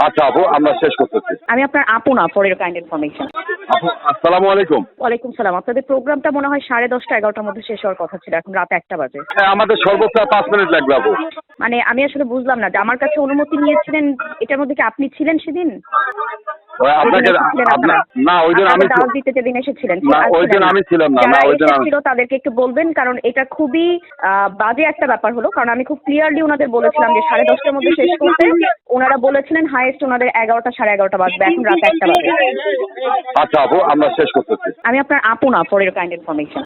আচ্ছা আপু, আমরা শেষ করতেছি। আমি আপনার আপু না, ফর ইউর কাইন্ড ইনফরমেশন। আপু আসসালামু আলাইকুম। ওয়ালাইকুম সালাম। আপনাদের প্রোগ্রামটা মনে হয় 10:30 11টার মধ্যে শেষ হওয়ার কথা ছিল, এখন রাত 1টা বাজে। হ্যাঁ, আমাদের সর্বোচ্চ 5 মিনিট লাগবে আপু। মানে আমি আসলে বুঝলাম না যে আমার কাছে অনুমতি নিয়েছিলেন, এটার মধ্যে কি আপনি ছিলেন সেদিন? আপনাকে যেদিন এসেছিলেন আপনারা? না, ওই দিন আমি আপনাদের দাওয়াত দিতে যেদিন এসেছিলেন না, ওই দিন আমি ছিলাম না। যারা ওই দিন এসেছিল তাদেরকে একটু বলবেন, কারণ এটা খুবই বাজে একটা ব্যাপার হলো। কারণ আমি খুব ক্লিয়ারলি ওনাদের বলেছিলাম যে 10:30টার মধ্যে শেষ করতে। ওনারা বলেছিলেন হাইয়েস্ট ওনাদের 11টা 11:30 বাজবে, এখন রাত 1টা বাজে। আচ্ছা আপু, আমরা শেষ করতেছি। আমি আপনার আপু না, ফর ইউর কাইন্ড ইনফরমেশন।